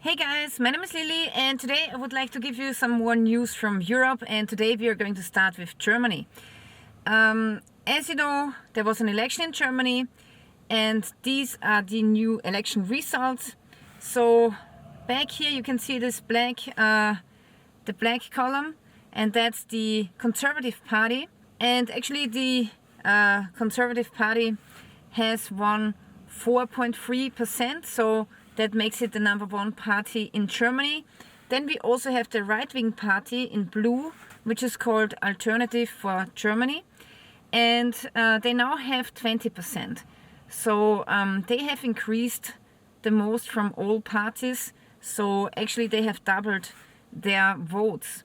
Hey guys, my name is Lilly and today I would like to give you some more news from Europe, and today we are going to start with Germany. As you know, there was an election in Germany and these are the new election results. So back here you can see this the black column, and that's the Conservative Party. And actually the Conservative Party has won 4.3%, so that makes it the #1 party in Germany. Then we also have the right-wing party in blue, which is called Alternative for Germany, and they now have 20%. So they have increased the most from all parties, so actually they have doubled their votes.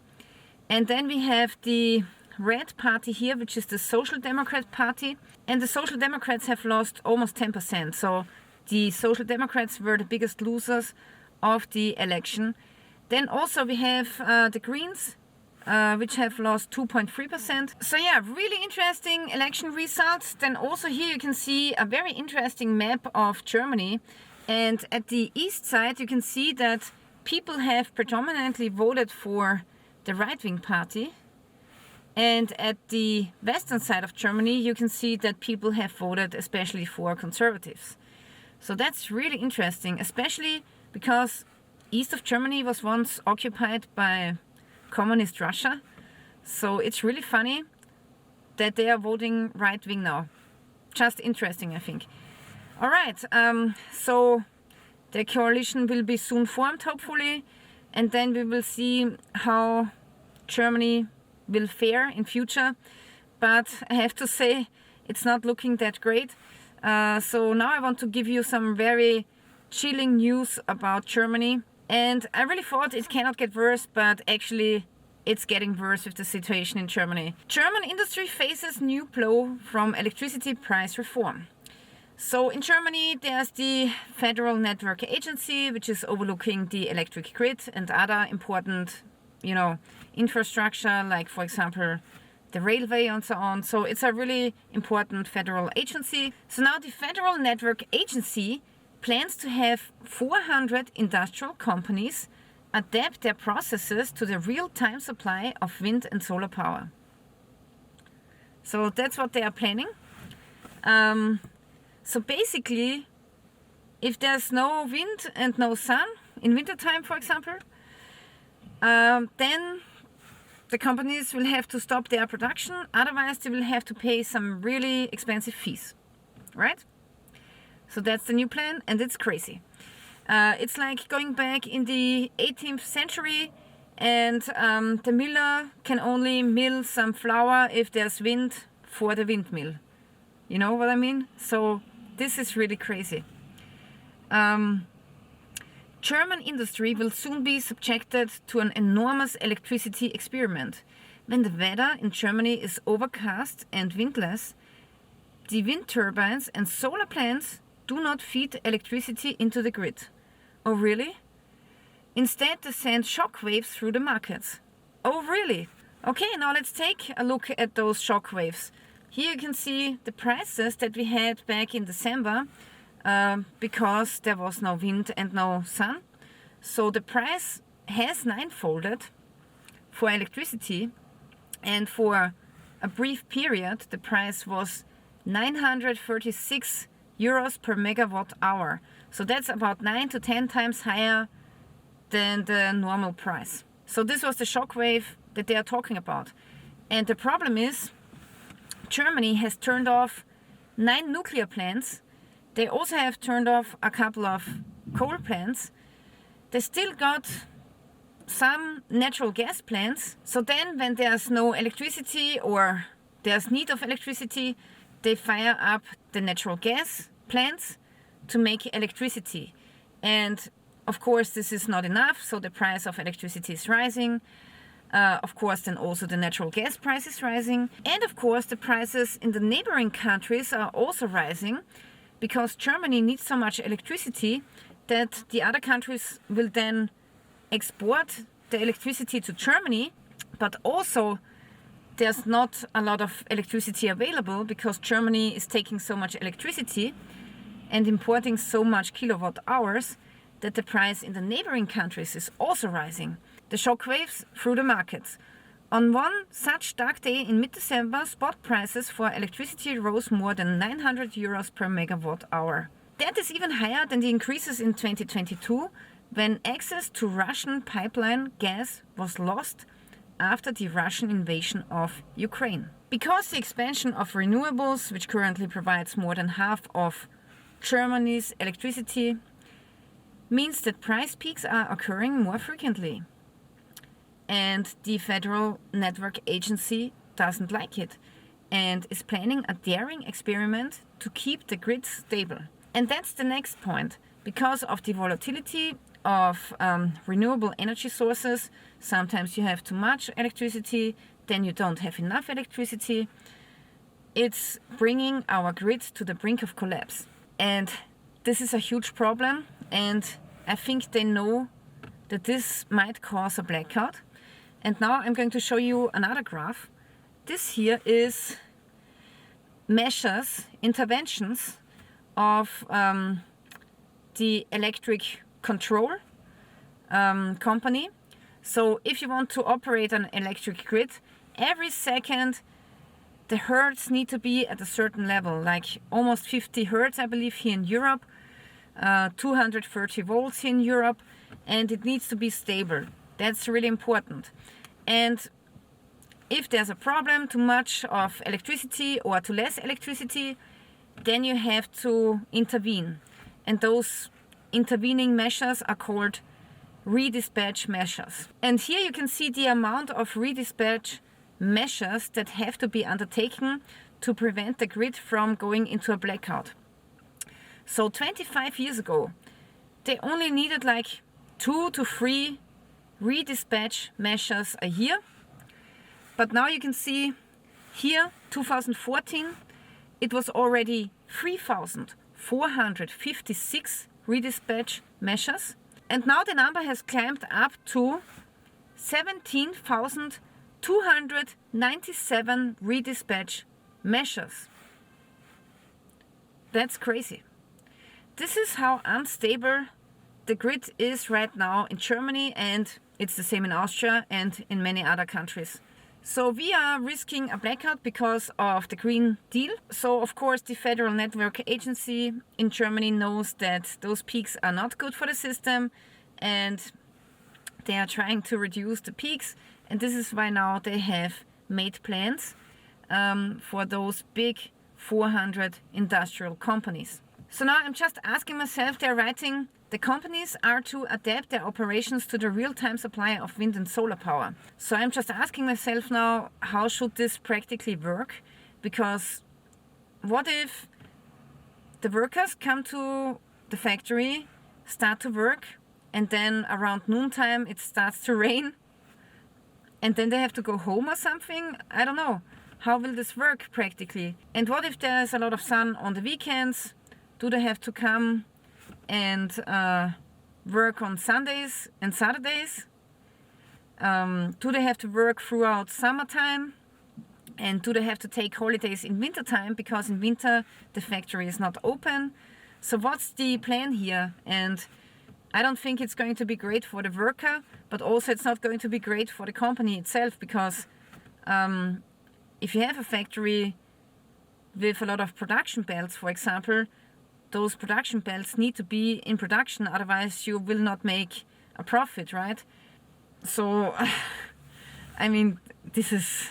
And then we have the red party here, which is the Social Democrat Party, and the Social Democrats have lost almost 10%. So the Social Democrats were the biggest losers of the election. Then also we have the Greens, which have lost 2.3%. So yeah, really interesting election results. Then also here you can see a very interesting map of Germany. And at the east side you can see that people have predominantly voted for the right-wing party. And at the western side of Germany you can see that people have voted especially for conservatives. So that's really interesting, especially because east of Germany was once occupied by communist Russia. So it's really funny that they are voting right-wing now. Just interesting, I think. All right, so the coalition will be soon formed, hopefully, and then we will see how Germany will fare in future. But I have to say, it's not looking that great. So now I want to give you some very chilling news about Germany. And I really thought it cannot get worse, but actually it's getting worse with the situation in Germany. German industry faces new blow from electricity price reform. So in Germany there's the Federal Network Agency, which is overlooking the electric grid and other important, infrastructure, like for example the railway and so on. So it's a really important federal agency. So now the Federal Network Agency plans to have 400 industrial companies adapt their processes to the real-time supply of wind and solar power. So that's what they are planning. So basically, if there's no wind and no sun in wintertime, for example, then the companies will have to stop their production, otherwise they will have to pay some really expensive fees, right? So that's the new plan, and it's crazy. It's like going back in the 18th century, and the miller can only mill some flour if there's wind for the windmill. You know what I mean? So this is really crazy. German industry will soon be subjected to an enormous electricity experiment. When the weather in Germany is overcast and windless, the wind turbines and solar plants do not feed electricity into the grid. Oh really? Instead they send shock waves through the markets. Oh really? Okay, now let's take a look at those shock waves. Here you can see the prices that we had back in December, because there was no wind and no sun. So the price has ninefolded for electricity, and for a brief period the price was 936 euros per megawatt hour. So that's about 9 to 10 times higher than the normal price. So this was the shockwave that they are talking about. And the problem is, Germany has turned off 9 nuclear plants. They also have turned off a couple of coal plants. They still got some natural gas plants. So then when there's no electricity or there's need of electricity, they fire up the natural gas plants to make electricity. And of course this is not enough, so the price of electricity is rising. Of course then also the natural gas price is rising. And of course the prices in the neighboring countries are also rising, because Germany needs so much electricity that the other countries will then export the electricity to Germany, but also there's not a lot of electricity available because Germany is taking so much electricity and importing so much kilowatt hours that the price in the neighboring countries is also rising. The shockwaves through the markets. On one such dark day in mid-December, spot prices for electricity rose more than 900 euros per megawatt hour. That is even higher than the increases in 2022, when access to Russian pipeline gas was lost after the Russian invasion of Ukraine. Because the expansion of renewables, which currently provides more than half of Germany's electricity, means that price peaks are occurring more frequently. And the Federal Network Agency doesn't like it and is planning a daring experiment to keep the grid stable. And that's the next point. Because of the volatility of renewable energy sources, sometimes you have too much electricity, then you don't have enough electricity. It's bringing our grid to the brink of collapse. And this is a huge problem, and I think they know that this might cause a blackout. And now I'm going to show you another graph. This here is measures, interventions of the electric control company. So if you want to operate an electric grid, every second the hertz need to be at a certain level, like almost 50 hertz, I believe, here in Europe, 230 volts in Europe, and it needs to be stable. That's really important. And if there's a problem, too much of electricity or too less electricity, then you have to intervene. And those intervening measures are called redispatch measures. And here you can see the amount of redispatch measures that have to be undertaken to prevent the grid from going into a blackout. So 25 years ago, they only needed like 2 to 3 redispatch measures a year. But now you can see here, 2014, it was already 3,456 redispatch measures. And now the number has climbed up to 17,297 redispatch measures. That's crazy. This is how unstable the grid is right now in Germany, and it's the same in Austria and in many other countries. So we are risking a blackout because of the Green Deal. So of course the Federal Network Agency in Germany knows that those peaks are not good for the system, and they are trying to reduce the peaks. And this is why now they have made plans for those big 400 industrial companies. So now I'm just asking myself, they're writing, the companies are to adapt their operations to the real-time supply of wind and solar power. So I'm just asking myself now, how should this practically work? Because what if the workers come to the factory, start to work, and then around noontime it starts to rain, and then they have to go home or something? I don't know. How will this work practically? And what if there's a lot of sun on the weekends? Do they have to come and work on Sundays and Saturdays? Do they have to work throughout summertime? And do they have to take holidays in wintertime, because in winter the factory is not open? So what's the plan here? And I don't think it's going to be great for the worker, but also it's not going to be great for the company itself, because if you have a factory with a lot of production belts, for example, those production belts need to be in production, otherwise you will not make a profit, right? So, I mean, this is,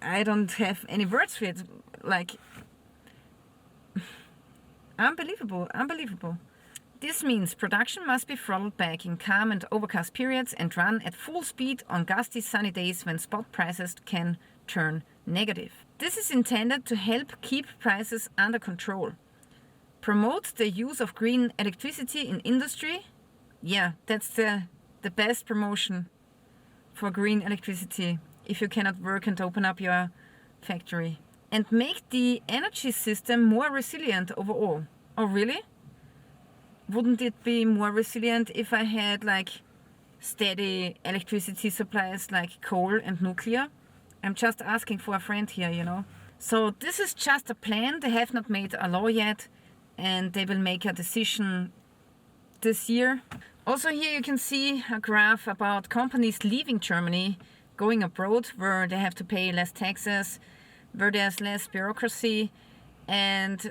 I don't have any words for it, like, unbelievable. This means production must be throttled back in calm and overcast periods and run at full speed on gusty sunny days when spot prices can turn negative. This is intended to help keep prices under control. Promote the use of green electricity in industry. Yeah, that's the best promotion for green electricity if you cannot work and open up your factory. And make the energy system more resilient overall. Oh really? Wouldn't it be more resilient if I had like steady electricity supplies like coal and nuclear? I'm just asking for a friend here, you know. So this is just a plan. They have not made a law yet, and they will make a decision this year. Also here you can see a graph about companies leaving Germany, going abroad, where they have to pay less taxes, where there's less bureaucracy, and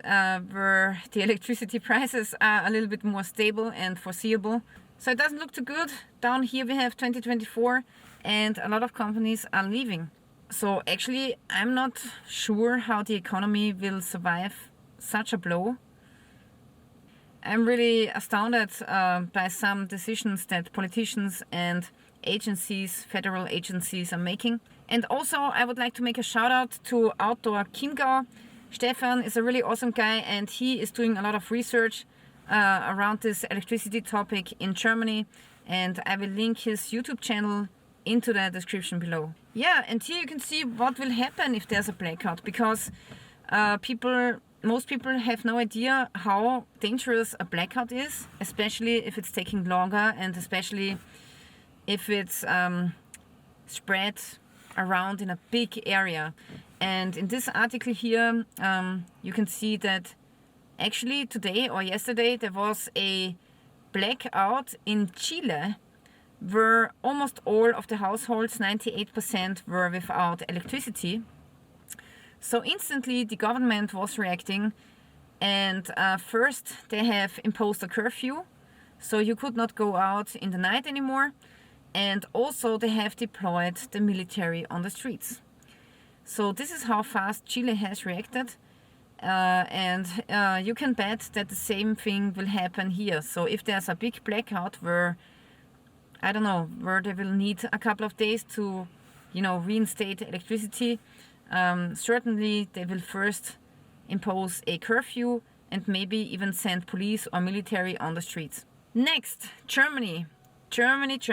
where the electricity prices are a little bit more stable and foreseeable. So it doesn't look too good. Down here we have 2024 and a lot of companies are leaving. So actually I'm not sure how the economy will survive such a blow. I'm really astounded by some decisions that politicians and agencies, federal agencies are making. And also I would like to make a shout out to Outdoor Chiemgau. Stefan is a really awesome guy and he is doing a lot of research around this electricity topic in Germany, and I will link his YouTube channel into the description below. Yeah, and here you can see what will happen if there's a blackout, because most people have no idea how dangerous a blackout is, especially if it's taking longer and especially if it's spread around in a big area. And in this article here you can see that actually today or yesterday there was a blackout in Chile where almost all of the households, 98%, were without electricity. So instantly the government was reacting, and first they have imposed a curfew, so you could not go out in the night anymore, and also they have deployed the military on the streets. So this is how fast Chile has reacted, and you can bet that the same thing will happen here. So if there's a big blackout where, I don't know, where they will need a couple of days to, reinstate electricity, certainly they will first impose a curfew and maybe even send police or military on the streets. Next, Germany. Germany's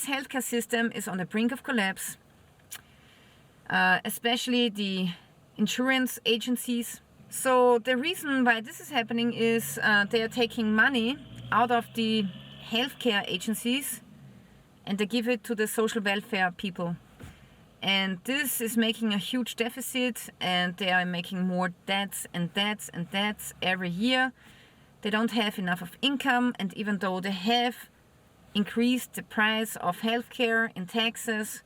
healthcare system is on the brink of collapse, especially the insurance agencies. So the reason why this is happening is they are taking money out of the healthcare agencies and they give it to the social welfare people. And this is making a huge deficit, and they are making more debts and debts and debts every year. They don't have enough of income, and even though they have increased the price of healthcare in taxes,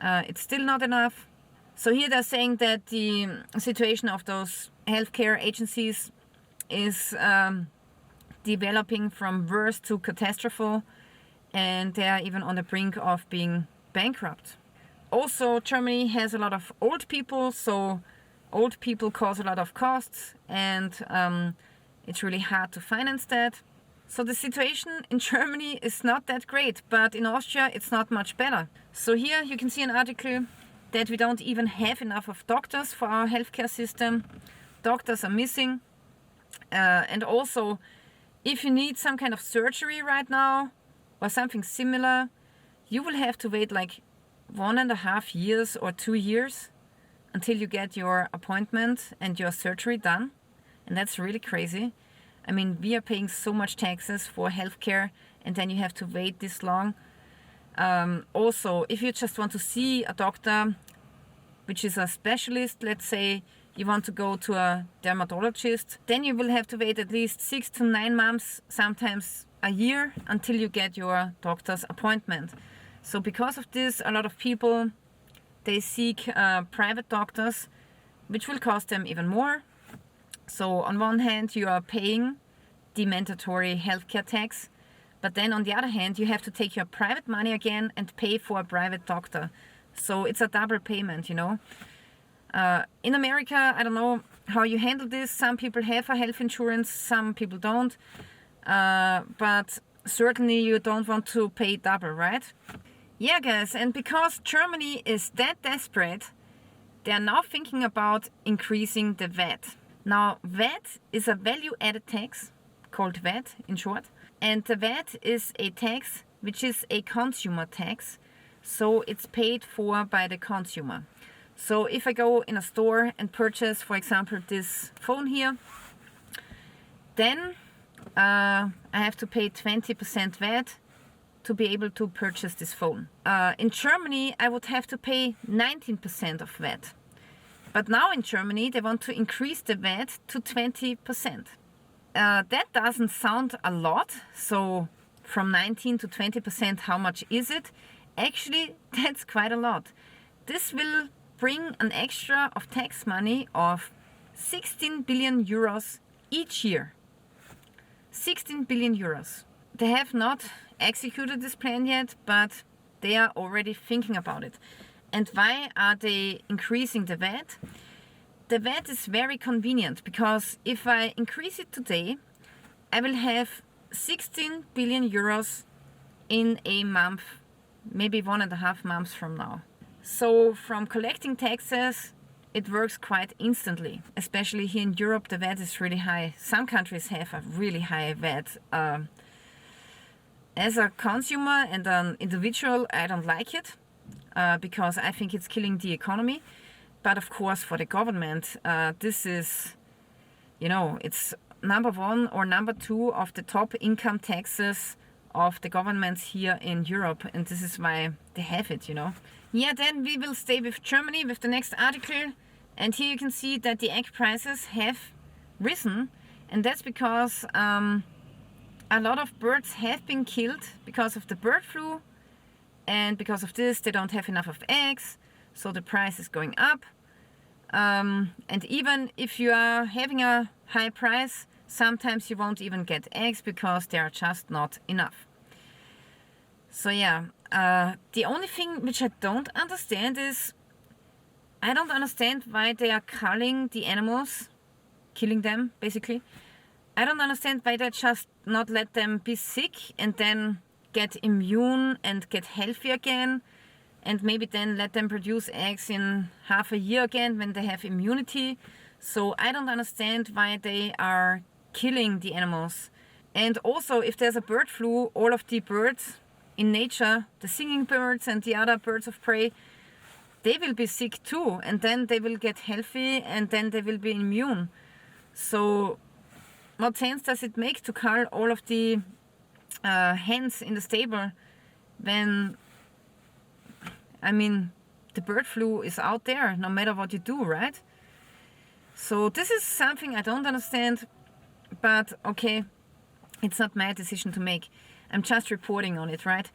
it's still not enough. So here they're saying that the situation of those healthcare agencies is developing from worse to catastrophic, and they are even on the brink of being bankrupt. Also, Germany has a lot of old people, so old people cause a lot of costs, and it's really hard to finance that. So the situation in Germany is not that great, but in Austria it's not much better. So here you can see an article that we don't even have enough of doctors for our healthcare system. Doctors are missing, and also if you need some kind of surgery right now or something similar, you will have to wait like 1.5 years or 2 years until you get your appointment and your surgery done. And that's really crazy. I mean, we are paying so much taxes for healthcare, and then you have to wait this long. Also, if you just want to see a doctor, which is a specialist, let's say you want to go to a dermatologist, then you will have to wait at least 6 to 9 months, sometimes a year, until you get your doctor's appointment. So because of this, a lot of people, they seek private doctors, which will cost them even more. So on one hand, you are paying the mandatory healthcare tax, but then on the other hand, you have to take your private money again and pay for a private doctor. So it's a double payment, In America, I don't know how you handle this. Some people have a health insurance, some people don't. But certainly you don't want to pay double, right? Yeah, guys, and because Germany is that desperate, they are now thinking about increasing the VAT. Now, VAT is a value-added tax, called VAT in short, and the VAT is a tax which is a consumer tax, so it's paid for by the consumer. So if I go in a store and purchase, for example, this phone here, then I have to pay 20% VAT to be able to purchase this phone. In Germany, I would have to pay 19% of VAT. But now in Germany, they want to increase the VAT to 20%. That doesn't sound a lot. So from 19 to 20%, how much is it? Actually, that's quite a lot. This will bring an extra of tax money of 16 billion euros each year. 16 billion euros. They have not executed this plan yet, but they are already thinking about it. And why are they increasing the VAT? The VAT is very convenient because if I increase it today, I will have 16 billion euros in a month, maybe 1.5 months from now. So from collecting taxes, it works quite instantly. Especially here in Europe, the VAT is really high. Some countries have a really high VAT. As a consumer and an individual, I don't like it because I think it's killing the economy. But of course, for the government, this is, it's number 1 or number 2 of the top income taxes of the governments here in Europe. And this is why they have it, Yeah, then we will stay with Germany with the next article. And here you can see that the egg prices have risen. And that's because a lot of birds have been killed because of the bird flu. And because of this, they don't have enough of eggs. So the price is going up. And even if you are having a high price, sometimes you won't even get eggs because they are just not enough. So yeah, the only thing which I don't understand is, I don't understand why they are culling the animals, killing them basically. I don't understand why they just not let them be sick and then get immune and get healthy again, and maybe then let them produce eggs in half a year again when they have immunity. So I don't understand why they are killing the animals. And also, if there's a bird flu, all of the birds in nature, the singing birds and the other birds of prey, they will be sick too, and then they will get healthy and then they will be immune. So what sense does it make to cull all of the hens in the stable when, the bird flu is out there no matter what you do, right? So this is something I don't understand, but okay, it's not my decision to make. I'm just reporting on it, right?